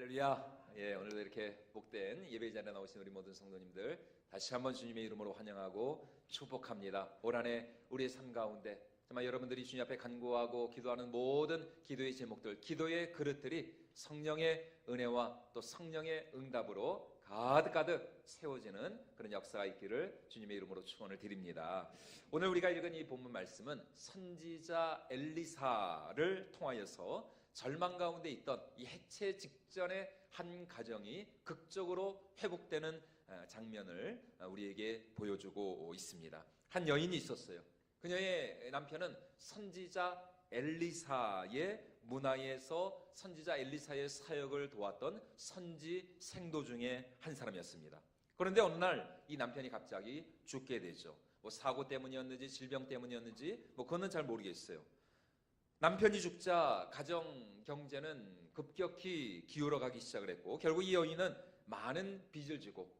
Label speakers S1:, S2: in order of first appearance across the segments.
S1: 할렐루야. 오늘도 이렇게 복된 예배 자리에 나오신 우리 모든 성도님들 다시 한번 주님의 이름으로 환영하고 축복합니다. 올 한 해 우리의 삶 가운데 정말 여러분들이 주님 앞에 간구하고 기도하는 모든 기도의 제목들, 기도의 그릇들이 성령의 은혜와 또 성령의 응답으로 가득가득 세워지는 그런 역사가 있기를 주님의 이름으로 축원을 드립니다. 오늘 우리가 읽은 이 본문 말씀은 선지자 엘리사를 통하여서 절망 가운데 있던 이 해체 직전의 한 가정이 극적으로 회복되는 장면을 우리에게 보여주고 있습니다. 한 여인이 있었어요. 그녀의 남편은 선지자 엘리사의 문화에서 선지자 엘리사의 사역을 도왔던 선지 생도 중에 한 사람이었습니다. 그런데 어느 날 이 남편이 갑자기 죽게 되죠. 사고 때문이었는지 질병 때문이었는지 그거는 잘 모르겠어요. 남편이 죽자 가정 경제는 급격히 기울어가기 시작을 했고 결국 이 여인은 많은 빚을 지고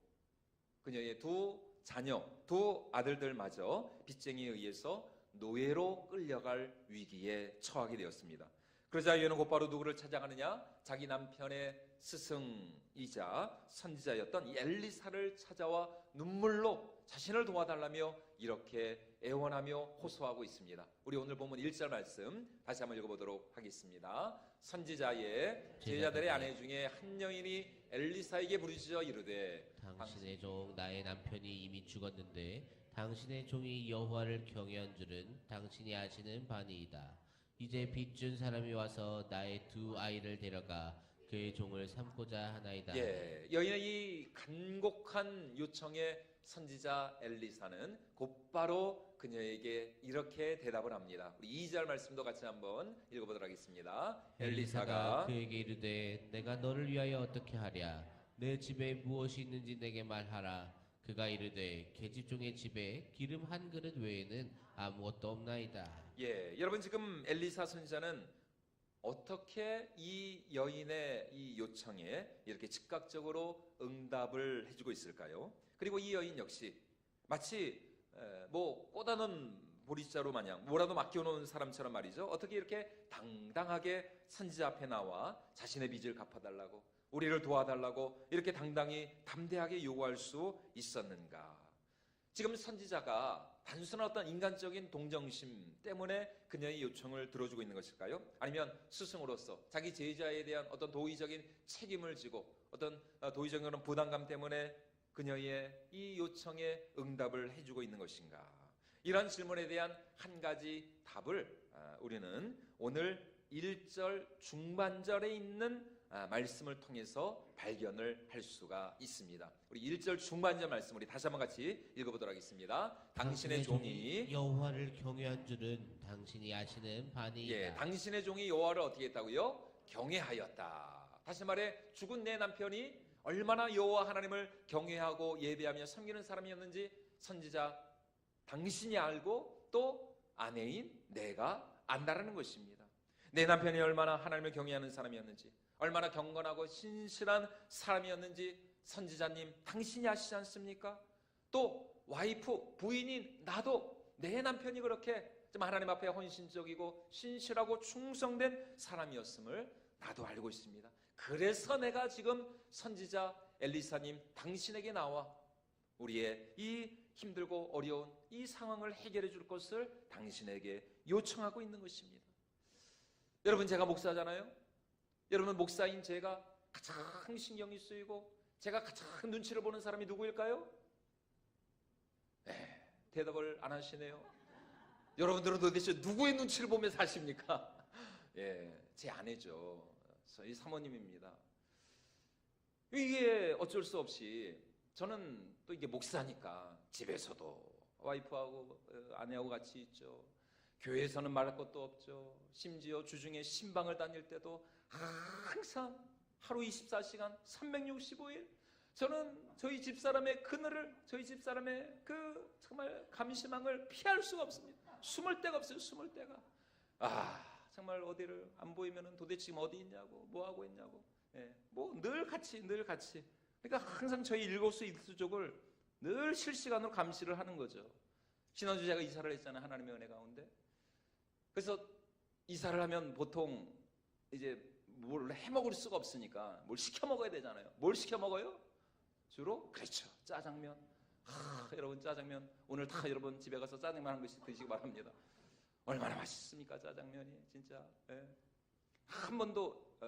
S1: 그녀의 두 자녀, 두 아들들마저 빚쟁이에 의해서 노예로 끌려갈 위기에 처하게 되었습니다. 그러자 여인은 곧바로 누구를 찾아가느냐? 자기 남편의 스승이자 선지자였던 이 엘리사를 찾아와 눈물로 자신을 도와달라며 이렇게 애원하며 호소하고 있습니다. 우리 오늘 본문 1절 말씀 다시 한번 읽어보도록 하겠습니다. 선지자의 제자들의 아내 중에 한 여인이 엘리사에게 부르짖어 이르되
S2: 당신의 종 나의 남편이 이미 죽었는데 당신의 종이 여호와를 경외한 줄은 당신이 아시는 바니이다. 이제 빚준 사람이 와서 나의 두 아이를 데려가 그의 종을 삼고자 하나이다.
S1: 여인의 이 간곡한 요청에 선지자 엘리사는 곧바로 그녀에게 이렇게 대답을 합니다. 우리 2절 말씀도 같이 한번 읽어보도록 하겠습니다.
S2: 엘리사가 그에게 이르되 내가 너를 위하여 어떻게 하랴? 내 집에 무엇이 있는지 내게 말하라. 그가 이르되 계집종의 집에 기름 한 그릇 외에는 아무것도 없나이다.
S1: 여러분 지금 엘리사 선지자는 어떻게 이 여인의 이 요청에 이렇게 즉각적으로 응답을 해주고 있을까요? 그리고 이 여인 역시 마치 꼬다는 보리자루 마냥 뭐라도 맡겨놓은 사람처럼 말이죠. 어떻게 이렇게 당당하게 선지자 앞에 나와 자신의 빚을 갚아달라고 우리를 도와달라고 이렇게 당당히 담대하게 요구할 수 있었는가? 지금 선지자가 단순한 어떤 인간적인 동정심 때문에 그녀의 요청을 들어주고 있는 것일까요? 아니면 스승으로서 자기 제자에 대한 어떤 도의적인 책임을 지고 어떤 도의적인 그런 부담감 때문에 그녀의 이 요청에 응답을 해주고 있는 것인가? 이런 질문에 대한 한 가지 답을 우리는 오늘 1절 중반절에 있는 말씀을 통해서 발견을 할 수가 있습니다. 우리 1절 중반절 말씀 우리 다시 한번 같이 읽어보도록 하겠습니다. 당신의 종이
S2: 여호와를 경외한 줄은 당신이 아시는 바니이다.
S1: 당신의 종이 여호와를 어떻게 했다고요? 경외하였다. 다시 말해 죽은 내 남편이 얼마나 여호와 하나님을 경외하고 예배하며 섬기는 사람이었는지 선지자 당신이 알고 또 아내인 내가 안다라는 것입니다. 내 남편이 얼마나 하나님을 경외하는 사람이었는지 얼마나 경건하고 신실한 사람이었는지 선지자님 당신이 아시지 않습니까? 또 와이프, 부인인 나도 내 남편이 그렇게 하나님 앞에 헌신적이고 신실하고 충성된 사람이었음을 나도 알고 있습니다. 그래서 내가 지금 선지자 엘리사님 당신에게 나와 우리의 이 힘들고 어려운 이 상황을 해결해 줄 것을 당신에게 요청하고 있는 것입니다. 여러분 제가 목사잖아요. 여러분 목사인 제가 가장 신경이 쓰이고 제가 가장 눈치를 보는 사람이 누구일까요? 대답을 안 하시네요. 여러분들은 도대체 누구의 눈치를 보며 사십니까? 제 아내죠. 저희 사모님입니다. 이게 어쩔 수 없이 저는 또 이게 목사니까 집에서도 와이프하고 아내하고 같이 있죠. 교회에서는 말할 것도 없죠. 심지어 주중에 신방을 다닐 때도 항상 하루 24시간 365일 저는 저희 집사람의 그늘을 저희 집사람의 그 정말 감시망을 피할 수가 없습니다. 숨을 데가 없어요. 숨을 데가. 정말 어디를 안 보이면은 도대체 지금 어디 있냐고 뭐 하고 있냐고 늘 같이 그러니까 항상 저희 일거수 일투족을 늘 실시간으로 감시를 하는 거죠. 지난주 제가 이사를 했잖아요. 하나님의 은혜 가운데. 그래서 이사를 하면 보통 이제 뭘 해먹을 수가 없으니까 뭘 시켜 먹어야 되잖아요. 뭘 시켜 먹어요? 주로 그렇죠, 짜장면. 여러분 짜장면 오늘 다 여러분 집에 가서 짜장면 한 그릇씩 드시기 바랍니다. 얼마나 맛있습니까 짜장면이 진짜. 예. 한 번도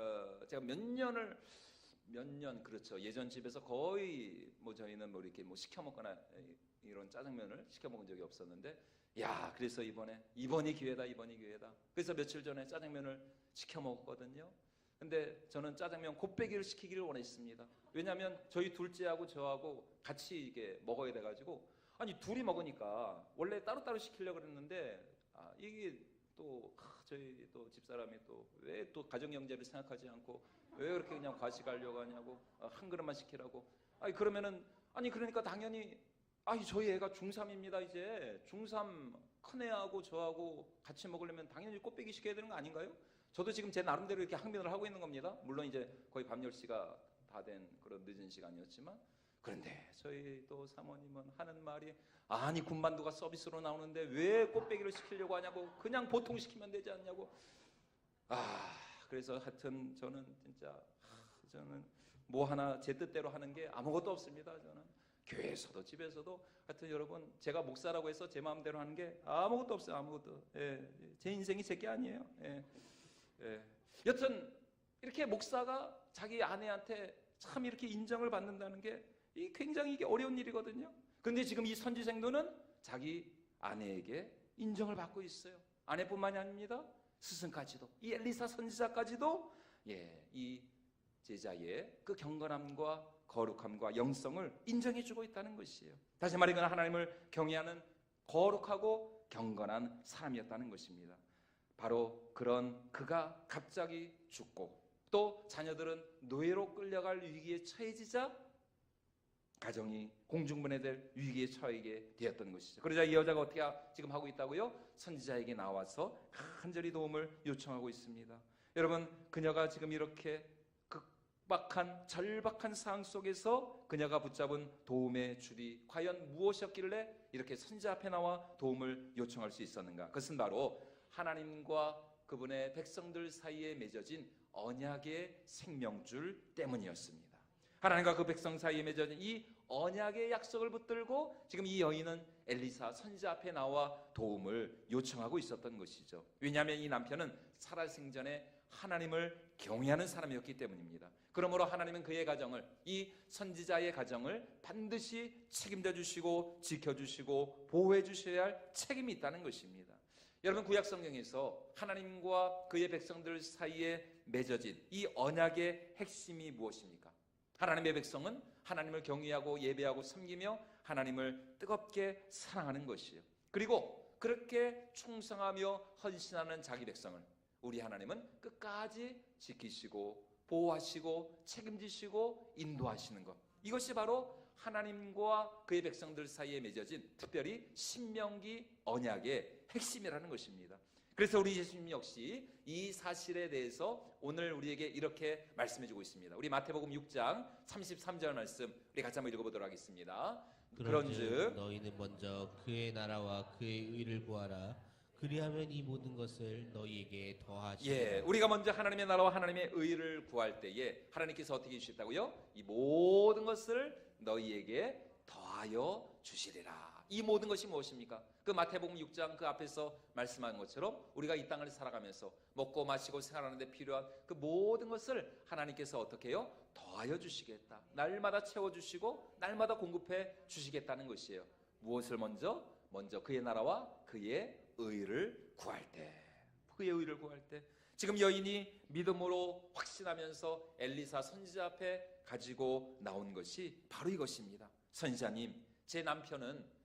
S1: 제가 몇 년 그렇죠, 예전 집에서 거의 뭐 저희는 뭐 이렇게 뭐 시켜 먹거나 이런 짜장면을 시켜 먹은 적이 없었는데, 야 그래서 이번이 기회다. 그래서 며칠 전에 짜장면을 시켜 먹었거든요. 근데 저는 짜장면 곱빼기를 시키기를 원했습니다. 왜냐하면 저희 둘째하고 저하고 같이 이게 먹어야 돼가지고, 아니 둘이 먹으니까 원래 따로따로 시키려고 그랬는데 이게 또 저희 또 집사람이 또 왜 또 가정 경제를 생각하지 않고 왜 그렇게 그냥 과식하려고 하냐고, 한 그릇만 시키라고. 아니 그러면은 그러니까 당연히 저희 애가 중3입니다. 이제 중3 큰애하고 저하고 같이 먹으려면 당연히 곱빼기 시켜야 되는 거 아닌가요? 저도 지금 제 나름대로 이렇게 항변을 하고 있는 겁니다. 물론 이제 거의 밤 10시가 다 된 그런 늦은 시간이었지만, 그런데 저희 또 사모님은 하는 말이, 아니 군만두가 서비스로 나오는데 왜 곱빼기를 시키려고 하냐고, 그냥 보통 시키면 되지 않냐고. 그래서 하여튼 저는 진짜 저는 뭐 하나 제 뜻대로 하는 게 아무것도 없습니다. 저는 교회에서도 집에서도 하여튼 여러분 제가 목사라고 해서 제 마음대로 하는 게 아무것도 없어요. 아무것도. 제 인생이 제게 아니에요. 여튼 이렇게 목사가 자기 아내한테 참 이렇게 인정을 받는다는 게 굉장히 이게 어려운 일이거든요. 그런데 지금 이 선지생도는 자기 아내에게 인정을 받고 있어요. 아내뿐만이 아닙니다. 스승까지도, 이 엘리사 선지자까지도 이 제자의 그 경건함과 거룩함과 영성을 인정해주고 있다는 것이에요. 다시 말해 그는 하나님을 경외하는 거룩하고 경건한 사람이었다는 것입니다. 바로 그런 그가 갑자기 죽고 또 자녀들은 노예로 끌려갈 위기에 처해지자 가정이 공중분해될 위기에 처하게 되었던 것이죠. 그러자 이 여자가 어떻게 지금 하고 있다고요? 선지자에게 나와서 간절히 도움을 요청하고 있습니다. 여러분, 그녀가 지금 이렇게 극박한 절박한 상황 속에서 그녀가 붙잡은 도움의 줄이 과연 무엇이었길래 이렇게 선지자 앞에 나와 도움을 요청할 수 있었는가? 그것은 바로 하나님과 그분의 백성들 사이에 맺어진 언약의 생명줄 때문이었습니다. 하나님과 그 백성 사이에 맺어진 이 언약의 약속을 붙들고 지금 이 여인은 엘리사 선지자 앞에 나와 도움을 요청하고 있었던 것이죠. 왜냐하면 이 남편은 살아생전에 하나님을 경외하는 사람이었기 때문입니다. 그러므로 하나님은 그의 가정을, 이 선지자의 가정을 반드시 책임져 주시고 지켜주시고 보호해 주셔야 할 책임이 있다는 것입니다. 여러분, 구약 성경에서 하나님과 그의 백성들 사이에 맺어진 이 언약의 핵심이 무엇입니까? 하나님의 백성은 하나님을 경외하고 예배하고 섬기며 하나님을 뜨겁게 사랑하는 것이에요. 그리고 그렇게 충성하며 헌신하는 자기 백성을 우리 하나님은 끝까지 지키시고 보호하시고 책임지시고 인도하시는 것, 이것이 바로 하나님과 그의 백성들 사이에 맺어진 특별히 신명기 언약의 핵심이라는 것입니다. 그래서 우리 예수님 역시 이 사실에 대해서 오늘 우리에게 이렇게 말씀해주고 있습니다. 우리 마태복음 6장 33절 말씀 우리 같이 한번 읽어보도록 하겠습니다. 그런즉
S2: 너희는 먼저 그의 나라와 그의 의를 구하라. 그리하면 이 모든 것을 너희에게 더하시리라.
S1: 우리가 먼저 하나님의 나라와 하나님의 의를 구할 때에 하나님께서 어떻게 해주셨다고요? 이 모든 것을 너희에게 더하여 주시리라. 이 모든 것이 무엇입니까? 그 마태복음 6장 그 앞에서 말씀한 것처럼 우리가 이 땅을 살아가면서 먹고 마시고 생활하는 데 필요한 그 모든 것을 하나님께서 어떻게 해요? 더하여 주시겠다. 날마다 채워주시고 날마다 공급해 주시겠다는 것이에요. 무엇을 먼저 그의 나라와 그의 의를 구할 때, 그의 의를 구할 때, 지금 여인이 믿음으로 확신하면서 엘리사 선지자 앞에 가지고 나온 것이 바로 이것입니다. 선지자님, 제 남편은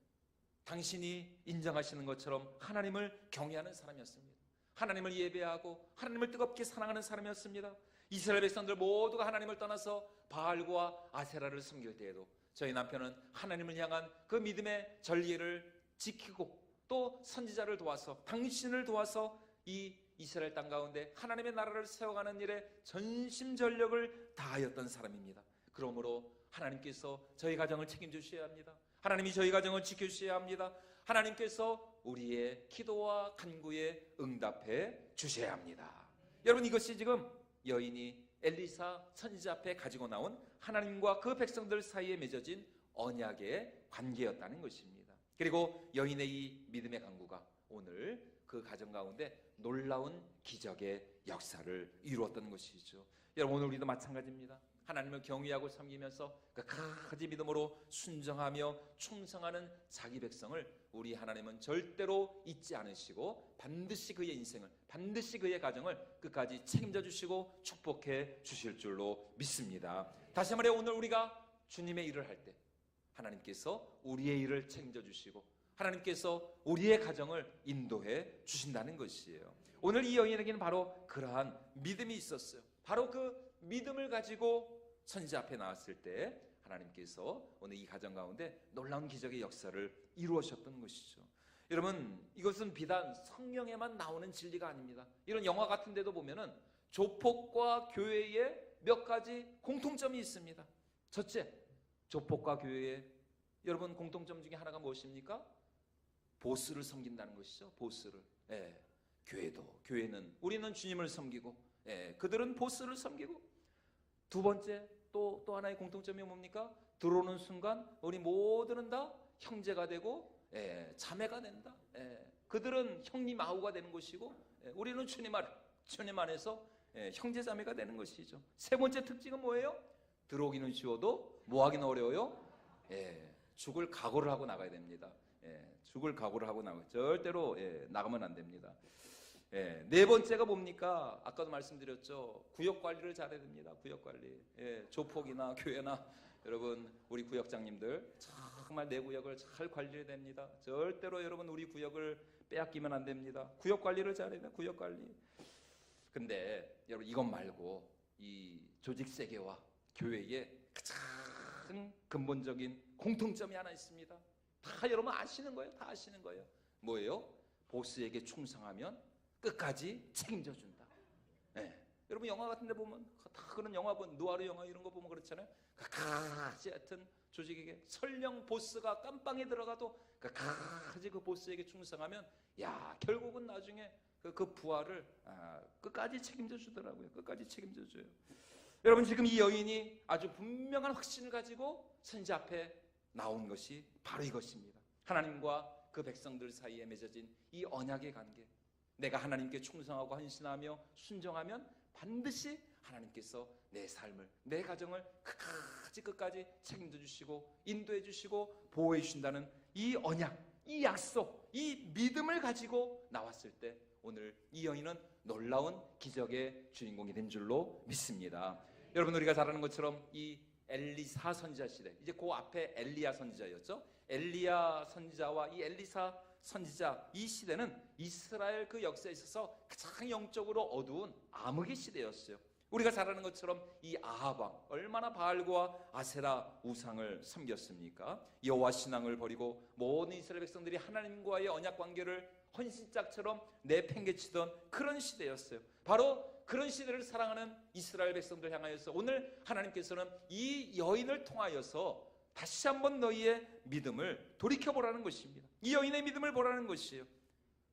S1: 당신이 인정하시는 것처럼 하나님을 경외하는 사람이었습니다. 하나님을 예배하고 하나님을 뜨겁게 사랑하는 사람이었습니다. 이스라엘 백성들 모두가 하나님을 떠나서 바알과 아세라를 섬길 때에도 저희 남편은 하나님을 향한 그 믿음의 전리를 지키고 또 선지자를 도와서, 당신을 도와서 이 이스라엘 땅 가운데 하나님의 나라를 세워가는 일에 전심전력을 다하였던 사람입니다. 그러므로 하나님께서 저희 가정을 책임주셔야 합니다. 하나님이 저희 가정을 지켜주셔야 합니다. 하나님께서 우리의 기도와 간구에 응답해 주셔야 합니다. 여러분, 이것이 지금 여인이 엘리사 선지자 앞에 가지고 나온 하나님과 그 백성들 사이에 맺어진 언약의 관계였다는 것입니다. 그리고 여인의 이 믿음의 강구가 오늘 그 가정 가운데 놀라운 기적의 역사를 이루었던 것이죠. 여러분, 오늘 우리도 마찬가지입니다. 하나님을 경외하고 섬기면서 끝까지 믿음으로 순정하며 충성하는 자기 백성을 우리 하나님은 절대로 잊지 않으시고 반드시 그의 인생을, 반드시 그의 가정을 끝까지 책임져 주시고 축복해 주실 줄로 믿습니다. 다시 말해, 오늘 우리가 주님의 일을 할 때 하나님께서 우리의 일을 책임져 주시고 하나님께서 우리의 가정을 인도해 주신다는 것이에요. 오늘 이 여인에게는 바로 그러한 믿음이 있었어요. 바로 그 믿음을 가지고 선지자 앞에 나왔을 때 하나님께서 오늘 이 가정 가운데 놀라운 기적의 역사를 이루어셨던 것이죠. 여러분, 이것은 비단 성경에만 나오는 진리가 아닙니다. 이런 영화 같은 데도 보면은 조폭과 교회에 몇 가지 공통점이 있습니다. 첫째, 조폭과 교회에 여러분 공통점 중에 하나가 무엇입니까? 보스를 섬긴다는 것이죠. 보스를. 교회는 우리는 주님을 섬기고 그들은 보스를 섬기고, 두 번째 또 하나의 공통점이 뭡니까? 들어오는 순간 우리 모두는 다 형제가 되고 자매가 된다. 그들은 형님 아우가 되는 것이고 우리는 주님 안에서 형제 자매가 되는 것이죠. 세 번째 특징은 뭐예요? 들어오기는 쉬워도 뭐하기는 어려워요? 죽을 각오를 하고 나가야 됩니다. 죽을 각오를 하고 절대로 나가면 안 됩니다. 네 번째가 뭡니까? 아까도 말씀드렸죠. 구역 관리를 잘해야 됩니다. 구역 관리. 조폭이나 교회나 여러분, 우리 구역장님들 정말 내 구역을 잘 관리해야 됩니다. 절대로 여러분 우리 구역을 빼앗기면 안 됩니다. 구역 관리를 잘해야 돼요. 구역 관리. 근데 여러분, 이것 말고 이 조직 세계와 교회의 가장 근본적인 공통점이 하나 있습니다. 다 여러분 아시는 거예요. 다 아시는 거예요. 뭐예요? 보스에게 충성하면 끝까지 책임져 준다. 여러분, 영화 같은 데 보면 다 그런 영화 보면, 누아르 영화 이런 거 보면 그렇잖아요. 끝까지 하여튼 조직에게, 설령 보스가 깜빵에 들어가도 끝까지 그 보스에게 충성하면 결국은 나중에 그 부하를 끝까지 책임져 주더라고요. 끝까지 책임져 줘요. 여러분, 지금 이 여인이 아주 분명한 확신을 가지고 선지자 앞에 나온 것이 바로 이것입니다. 하나님과 그 백성들 사이에 맺어진 이 언약의 관계. 내가 하나님께 충성하고 헌신하며 순종하면 반드시 하나님께서 내 삶을, 내 가정을 끝까지 책임져 주시고 인도해 주시고 보호해 주신다는 이 언약, 이 약속, 이 믿음을 가지고 나왔을 때 오늘 이 여인은 놀라운 기적의 주인공이 된 줄로 믿습니다. 여러분, 우리가 잘 아는 것처럼 이 엘리사 선지자 시대, 이제 그 앞에 엘리야 선지자였죠. 엘리야 선지자와 이 엘리사 선지자, 이 시대는 이스라엘 그 역사에 있어서 가장 영적으로 어두운 암흑의 시대였어요. 우리가 잘 아는 것처럼 이 아합 왕, 얼마나 바알과 아세라 우상을 섬겼습니까? 여호와 신앙을 버리고 모든 이스라엘 백성들이 하나님과의 언약 관계를 헌신짝처럼 내팽개치던 그런 시대였어요. 바로 그런 시대를 사랑하는 이스라엘 백성들 향하여서 오늘 하나님께서는 이 여인을 통하여서 다시 한번 너희의 믿음을 돌이켜보라는 것입니다. 이 여인의 믿음을 보라는 것이에요.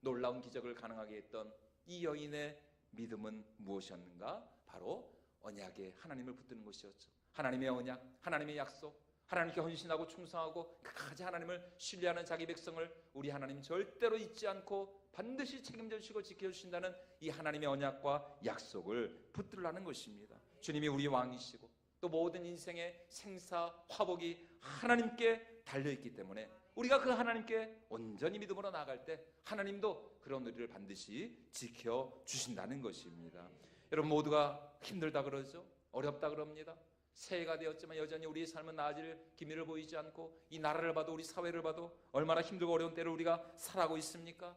S1: 놀라운 기적을 가능하게 했던 이 여인의 믿음은 무엇이었는가? 바로 언약에 하나님을 붙드는 것이었죠. 하나님의 언약, 하나님의 약속, 하나님께 헌신하고 충성하고 끝까지 하나님을 신뢰하는 자기 백성을 우리 하나님 절대로 잊지 않고 반드시 책임져 주시고 지켜주신다는 이 하나님의 언약과 약속을 붙들라는 것입니다. 주님이 우리 왕이시고 또 모든 인생의 생사, 화복이 하나님께 달려있기 때문에 우리가 그 하나님께 온전히 믿음으로 나아갈 때 하나님도 그런 우리를 반드시 지켜주신다는 것입니다. 여러분, 모두가 힘들다 그러죠. 어렵다 그럽니다. 새해가 되었지만 여전히 우리의 삶은 나아질 기미를 보이지 않고 이 나라를 봐도 우리 사회를 봐도 얼마나 힘들고 어려운 때를 우리가 살아가고 있습니까?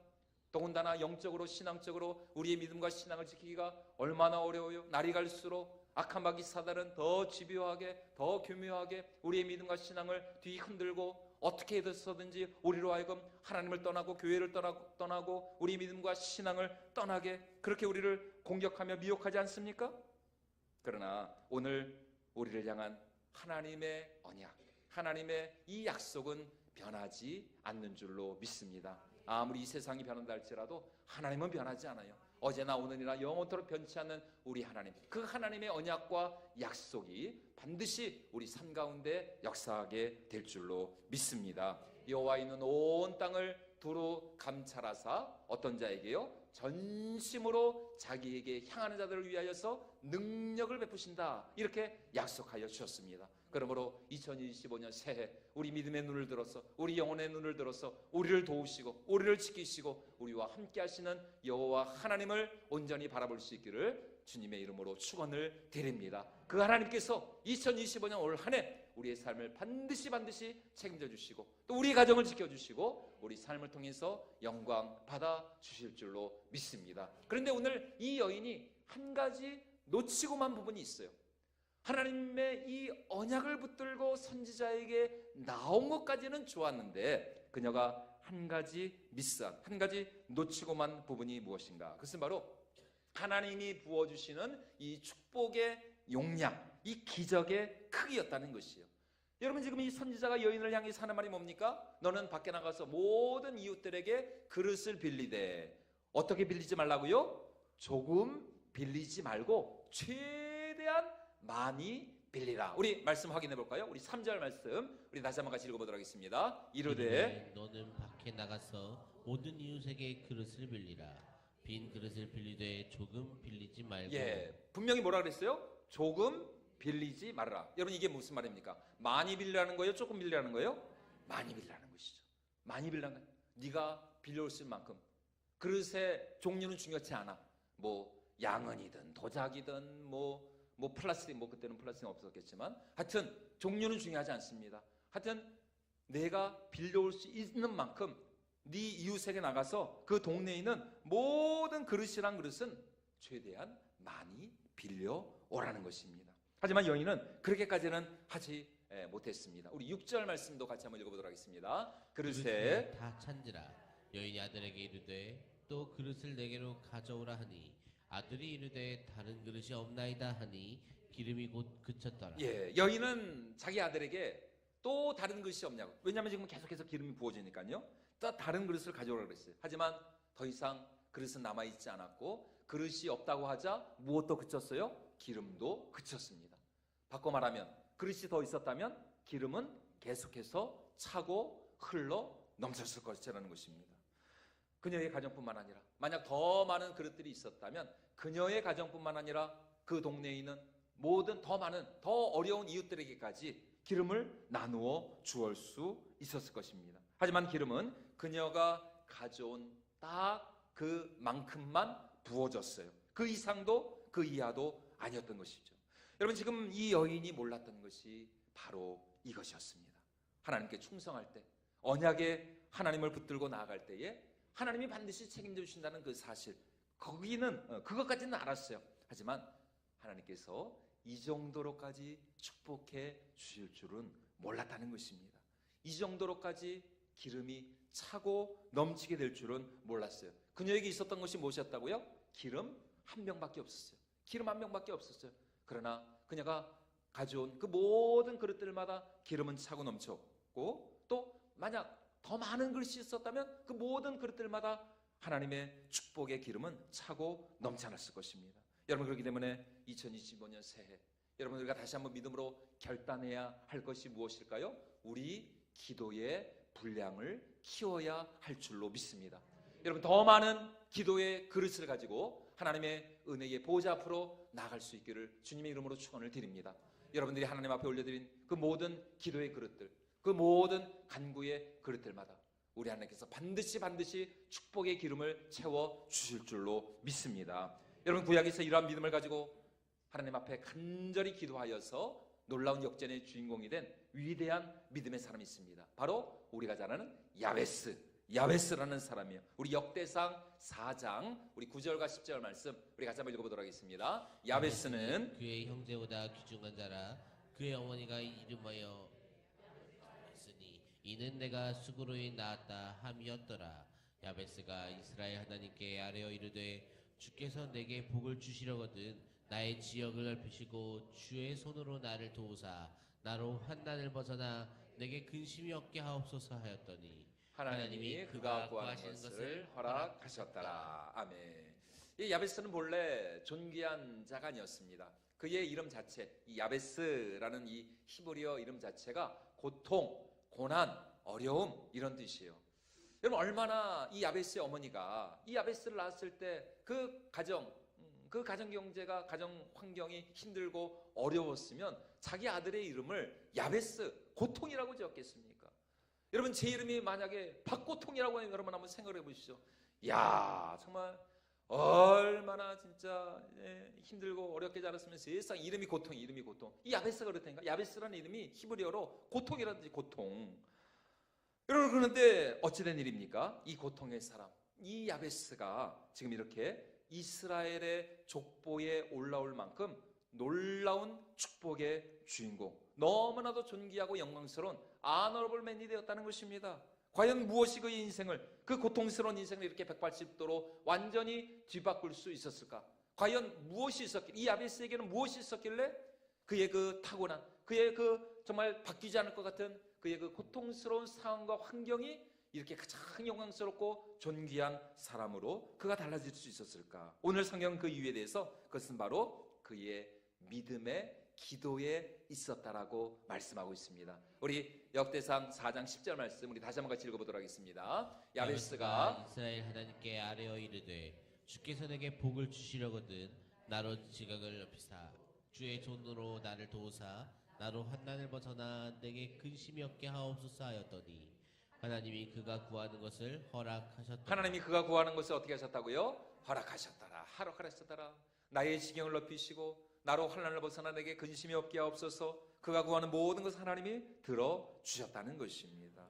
S1: 더군다나 영적으로 신앙적으로 우리의 믿음과 신앙을 지키기가 얼마나 어려워요. 날이 갈수록 악한 마귀 사단은 더 집요하게, 더 교묘하게 우리의 믿음과 신앙을 뒤흔들고 어떻게 해서든지 우리로 하여금 하나님을 떠나고 교회를 떠나고 우리 믿음과 신앙을 떠나게 그렇게 우리를 공격하며 미혹하지 않습니까? 그러나 오늘 우리를 향한 하나님의 언약, 하나님의 이 약속은 변하지 않는 줄로 믿습니다. 아무리 이 세상이 변한다 할지라도 하나님은 변하지 않아요. 어제나 오늘이나 영원토록 변치 않는 우리 하나님, 그 하나님의 언약과 약속이 반드시 우리 삶 가운데 역사하게 될 줄로 믿습니다. 여호와이는 온 땅을 두루 감찰하사 어떤 자에게요? 전심으로 자기에게 향하는 자들을 위하여서 능력을 베푸신다, 이렇게 약속하여 주셨습니다. 그러므로 2025년 새해 우리 믿음의 눈을 들어서, 우리 영혼의 눈을 들어서 우리를 도우시고 우리를 지키시고 우리와 함께 하시는 여호와 하나님을 온전히 바라볼 수 있기를 주님의 이름으로 축원을 드립니다. 그 하나님께서 2025년 올 한 해 우리의 삶을 반드시 책임져 주시고 또 우리 가정을 지켜주시고 우리 삶을 통해서 영광 받아 주실 줄로 믿습니다. 그런데 오늘 이 여인이 한 가지 놓치고만 부분이 있어요. 하나님의 이 언약을 붙들고 선지자에게 나온 것까지는 좋았는데 그녀가 한 가지 미스한, 한 가지 놓치고만 부분이 무엇인가? 그것은 바로 하나님이 부어주시는 이 축복의 용량, 이 기적의 크기였다는 것이에요. 여러분, 지금 이 선지자가 여인을 향해서 하는 말이 뭡니까? 너는 밖에 나가서 모든 이웃들에게 그릇을 빌리되, 어떻게 빌리지 말라고요? 조금 빌리지 말고 최대한 많이 빌리라. 우리 말씀 확인해 볼까요? 우리 3절 말씀 우리 다시 한번 같이 읽어보도록 하겠습니다. 이르되
S2: 너는 밖에 나가서 모든 이웃에게 그릇을 빌리라. 빈 그릇을 빌리되 조금 빌리지 말고.
S1: 분명히 뭐라 그랬어요? 조금 빌리지 말아라. 여러분, 이게 무슨 말입니까? 많이 빌리라는 거예요? 조금 빌리라는 거예요? 많이 빌리라는 것이죠. 많이 빌리라는 거예요. 네가 빌려올 수 있는 만큼. 그릇의 종류는 중요치 않아. 뭐 양은이든 도자기든 뭐 플라스틱, 그때는 플라스틱 없었겠지만 하여튼 종류는 중요하지 않습니다. 하여튼 내가 빌려올 수 있는 만큼 네 이웃에게 나가서 그 동네에 있는 모든 그릇이란 그릇은 최대한 많이 빌려오라는 것입니다. 하지만 여인은 그렇게까지는 하지 못했습니다. 우리 6절 말씀도 같이 한번 읽어보도록 하겠습니다. 그릇에
S2: 다 찬지라. 여인이 아들에게 이르되 또 그릇을 내게로 가져오라 하니 아들이 이르되 다른 그릇이 없나이다 하니 기름이 곧 그쳤더라.
S1: 여인은 자기 아들에게 또 다른 그릇이 없냐고. 왜냐하면 지금 계속해서 기름이 부어지니까요. 또 다른 그릇을 가져오라 그랬어요. 하지만 더 이상 그릇은 남아있지 않았고 그릇이 없다고 하자 무엇도 그쳤어요? 기름도 그쳤습니다. 바꿔 말하면 그릇이 더 있었다면 기름은 계속해서 차고 흘러 넘쳤을 것이라는 것입니다. 그녀의 가정뿐만 아니라 만약 더 많은 그릇들이 있었다면 그녀의 가정뿐만 아니라 그 동네에 있는 모든 더 많은 더 어려운 이웃들에게까지 기름을 나누어 주올 수 있었을 것입니다. 하지만 기름은 그녀가 가져온 딱 그만큼만 부어졌어요. 그 이상도 그 이하도 아니었던 것이죠. 여러분, 지금 이 여인이 몰랐던 것이 바로 이것이었습니다. 하나님께 충성할 때, 언약의 하나님을 붙들고 나아갈 때에 하나님이 반드시 책임져 주신다는 그 사실, 거기는 그것까지는 알았어요. 하지만 하나님께서 이 정도로까지 축복해 주실 줄은 몰랐다는 것입니다. 이 정도로까지 기름이 차고 넘치게 될 줄은 몰랐어요. 그녀에게 있었던 것이 무엇이었다고요? 기름 한 병밖에 없었어요. 기름 한 병밖에 없었어요. 그러나 그녀가 가져온 그 모든 그릇들마다 기름은 차고 넘쳤고, 또 만약 더 많은 그릇이 있었다면 그 모든 그릇들마다 하나님의 축복의 기름은 차고 넘지 않았을 것입니다. 여러분, 그렇기 때문에 2025년 새해 여러분, 우리가 다시 한번 믿음으로 결단해야 할 것이 무엇일까요? 우리 기도의 분량을 키워야 할 줄로 믿습니다. 여러분, 더 많은 기도의 그릇을 가지고 하나님의 은혜의 보좌 앞으로 나아갈 수 있기를 주님의 이름으로 축원을 드립니다. 여러분들이 하나님 앞에 올려드린 그 모든 기도의 그릇들, 그 모든 간구의 그릇들마다 우리 하나님께서 반드시 축복의 기름을 채워 주실 줄로 믿습니다. 여러분, 구약에서 이러한 믿음을 가지고 하나님 앞에 간절히 기도하여서 놀라운 역전의 주인공이 된 위대한 믿음의 사람이 있습니다. 바로 우리가 잘 아는 야베스라는 사람이에요. 우리 역대상 4장 우리 9절과 10절 말씀 우리 같이 한번 읽어보도록 하겠습니다. 야베스는
S2: 그의 형제보다 귀중한 자라. 그의 어머니가 이름하여 했으니 이는 내가 수고로이 낳았다 함이었더라. 야베스가 이스라엘 하나님께 아뢰어 이르되 주께서 내게 복을 주시려거든 나의 지역을 넓히시고 주의 손으로 나를 도우사 나로 환난을 벗어나 내게 근심이 없게 하옵소서 하였더니
S1: 하나님이 그가 구하는 것을 허락하셨더라. 아멘. 이 야베스는 본래 존귀한 자가 아니었습니다. 그의 이름 자체, 이 야베스라는 이 히브리어 이름 자체가 고통, 고난, 어려움 이런 뜻이에요. 여러분 얼마나 이 야베스의 어머니가 이 야베스를 낳았을 때 그 가정 경제가 가정 환경이 힘들고 어려웠으면 자기 아들의 이름을 야베스, 고통이라고 지었겠습니까? 여러분 제 이름이 만약에 박고통이라고 하면 여러분 한번 생각해 보시죠. 야 정말 얼마나 진짜 힘들고 어렵게 자랐으면 세상 이름이 고통. 이 야베스가 그렇다니까. 야베스라는 이름이 히브리어로 고통이라든지 고통. 여러분 그런데 어찌된 일입니까? 이 고통의 사람, 이 야베스가 지금 이렇게 이스라엘의 족보에 올라올 만큼 놀라운 축복의 주인공, 너무나도 존귀하고 영광스러운 아너러블 맨이 되었다는 것입니다. 과연 무엇이 그의 인생을, 그 고통스러운 인생을 이렇게 180도로 완전히 뒤바꿀 수 있었을까? 과연 무엇이 있었길래, 이 야베스에게는 무엇이 있었길래 그의 그 타고난, 그의 그 정말 바뀌지 않을 것 같은 그의 그 고통스러운 상황과 환경이 이렇게 가장 영광스럽고 존귀한 사람으로 그가 달라질 수 있었을까? 오늘 성경 그 이유에 대해서 그것은 바로 그의 믿음의 기도에 있었다라고 말씀하고 있습니다. 우리 역대상 4장 10절 말씀 우리 다시 한번 같이 읽어보도록 하겠습니다. 야베스가
S2: 이스라엘 하나님께 아뢰어 이르되 주께서 내게 복을 주시려거든 나로 지각을 높이사 주의 손으로 나를 도우사 나로 환난을 벗어나 내게 근심이 없게 하옵소서 하였더니 하나님이 그가 구하는 것을 허락하셨다.
S1: 하나님이 그가 구하는 것을 어떻게 하셨다고요? 허락하셨더라. 나의 지경을 높이시고 나로 환난을 벗어나 내게 근심이 없게 하옵소서. 그가 구하는 모든 것을 하나님이 들어주셨다는 것입니다.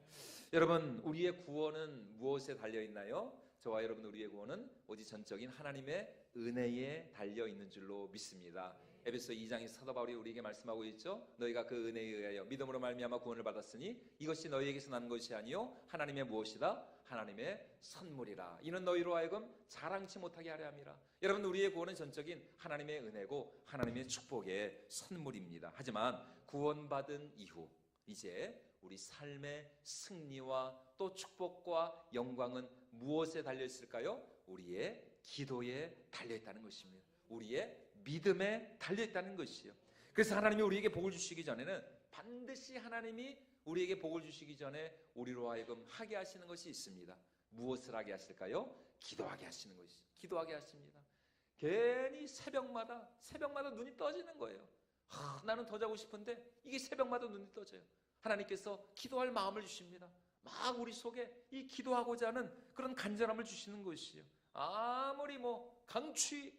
S1: 여러분 우리의 구원은 무엇에 달려있나요? 저와 여러분 우리의 구원은 오직 전적인 하나님의 은혜에 달려있는 줄로 믿습니다. 에베소 2장의 사도 바울이 우리에게 말씀하고 있죠. 너희가 그 은혜에 의하여 믿음으로 말미암아 구원을 받았으니 이것이 너희에게서 난 것이 아니요 하나님의 무엇이다? 하나님의 선물이라. 이는 너희로 하여금 자랑치 못하게 하려 함이라. 여러분 우리의 구원은 전적인 하나님의 은혜고 하나님의 축복의 선물입니다. 하지만 구원받은 이후 이제 우리 삶의 승리와 또 축복과 영광은 무엇에 달려있을까요? 우리의 기도에 달려있다는 것입니다. 우리의 믿음에 달려있다는 것이요. 그래서 하나님이 우리에게 복을 주시기 전에는 반드시 하나님이 우리에게 복을 주시기 전에 우리로 하여금 하게 하시는 것이 있습니다. 무엇을 하게 하실까요? 기도하게 하시는 것이죠. 기도하게 하십니다. 괜히 새벽마다 눈이 떠지는 거예요. 나는 더 자고 싶은데 이게 새벽마다 눈이 떠져요. 하나님께서 기도할 마음을 주십니다. 막 우리 속에 이 기도하고자 하는 그런 간절함을 주시는 것이요. 아무리 강추위,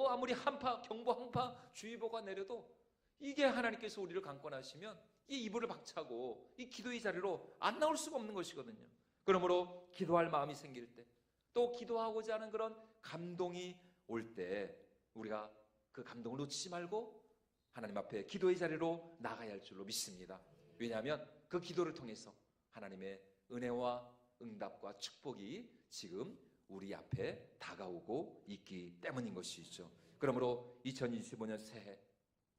S1: 아무리 경보 한파 주의보가 내려도 이게 하나님께서 우리를 강권하시면 이 이불을 박차고 이 기도의 자리로 안 나올 수가 없는 것이거든요. 그러므로 기도할 마음이 생길 때, 또 기도하고자 하는 그런 감동이 올 때 우리가 그 감동을 놓치지 말고 하나님 앞에 기도의 자리로 나가야 할 줄로 믿습니다. 왜냐하면 그 기도를 통해서 하나님의 은혜와 응답과 축복이 지금 우리 앞에 다가오고 있기 때문인 것이죠. 그러므로 2025년 새해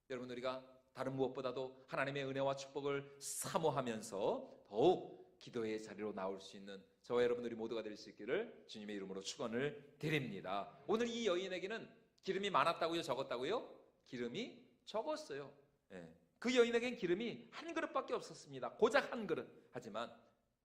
S1: 여러분 우리가 다른 무엇보다도 하나님의 은혜와 축복을 사모하면서 더욱 기도의 자리로 나올 수 있는 저와 여러분들이 모두가 될 수 있기를 주님의 이름으로 축원을 드립니다. 오늘 이 여인에게는 기름이 많았다고요? 적었다고요? 기름이 적었어요. 그 여인에겐 기름이 한 그릇밖에 없었습니다. 고작 한 그릇. 하지만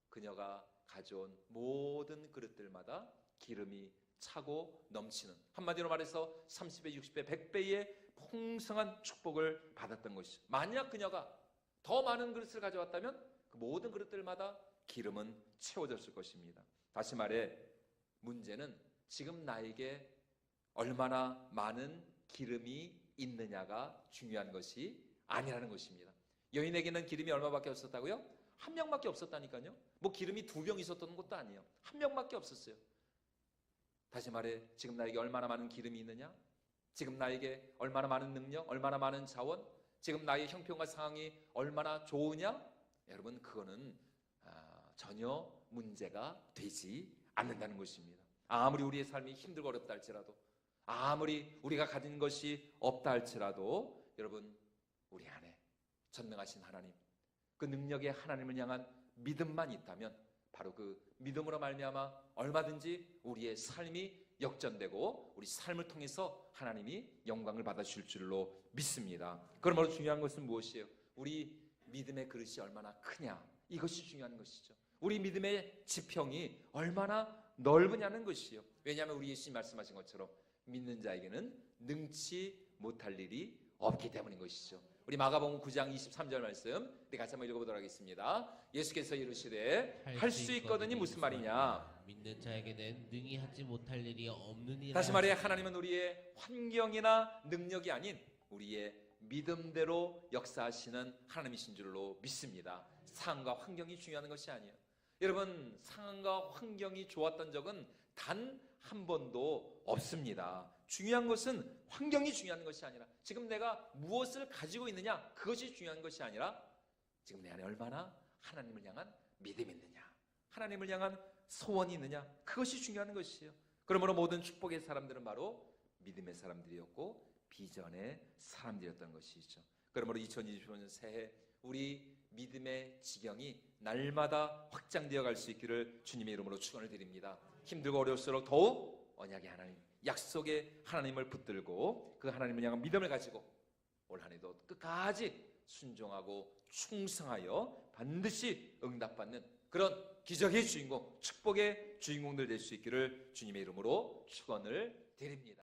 S1: 그녀가 가져온 모든 그릇들마다 기름이 차고 넘치는, 한마디로 말해서 30배, 60배, 100배의 풍성한 축복을 받았던 것이죠. 만약 그녀가 더 많은 그릇을 가져왔다면 그 모든 그릇들마다 기름은 채워졌을 것입니다. 다시 말해 문제는 지금 나에게 얼마나 많은 기름이 있느냐가 중요한 것이 아니라는 것입니다. 여인에게는 기름이 얼마밖에 없었다고요? 한 명밖에 없었다니까요. 기름이 2병 있었던 것도 아니에요. 한 명밖에 없었어요. 다시 말해 지금 나에게 얼마나 많은 기름이 있느냐? 지금 나에게 얼마나 많은 능력, 얼마나 많은 자원, 지금 나의 형편과 상황이 얼마나 좋으냐? 여러분 그거는 전혀 문제가 되지 않는다는 것입니다. 아무리 우리의 삶이 힘들고 어렵다 할지라도, 아무리 우리가 가진 것이 없다 할지라도 여러분 우리 안에 전능하신 하나님, 그 능력의 하나님을 향한 믿음만 있다면 바로 그 믿음으로 말미암아 얼마든지 우리의 삶이 역전되고 우리 삶을 통해서 하나님이 영광을 받아주실 줄로 믿습니다. 그러므로 중요한 것은 무엇이에요? 우리 믿음의 그릇이 얼마나 크냐, 이것이 중요한 것이죠. 우리 믿음의 지평이 얼마나 넓으냐는 것이요. 왜냐하면 우리 예수님 말씀하신 것처럼 믿는 자에게는 능치 못할 일이 없기 때문인 것이죠. 우리 마가복음 9장 23절 말씀 우리 같이 한번 읽어보도록 하겠습니다. 예수께서 이르시되 할 수 있거든이 무슨 말이냐?
S2: 믿는 자에게는 능히 하지 못할 일이 없느니라.
S1: 다시 말해 하나님은 우리의 환경이나 능력이 아닌 우리의 믿음대로 역사하시는 하나님이신 줄로 믿습니다. 상황과 환경이 중요한 것이 아니에요. 여러분, 상황과 환경이 좋았던 적은 단 한 번도 없습니다. 중요한 것은 환경이 중요한 것이 아니라 지금 내가 무엇을 가지고 있느냐, 그것이 중요한 것이 아니라 지금 내 안에 얼마나 하나님을 향한 믿음이 있느냐, 하나님을 향한 소원이 있느냐, 그것이 중요한 것이에요. 그러므로 모든 축복의 사람들은 바로 믿음의 사람들이었고 비전의 사람들이었던 것이죠. 그러므로 2025년 새해 우리 믿음의 지경이 날마다 확장되어 갈 수 있기를 주님의 이름으로 축원을 드립니다. 힘들고 어려울수록 더욱 언약의 하나님, 약속의 하나님을 붙들고 그 하나님을 향한 믿음을 가지고 올 한 해도 끝까지 순종하고 충성하여 반드시 응답받는 그런 기적의 주인공, 축복의 주인공들 될 수 있기를 주님의 이름으로 축원을 드립니다.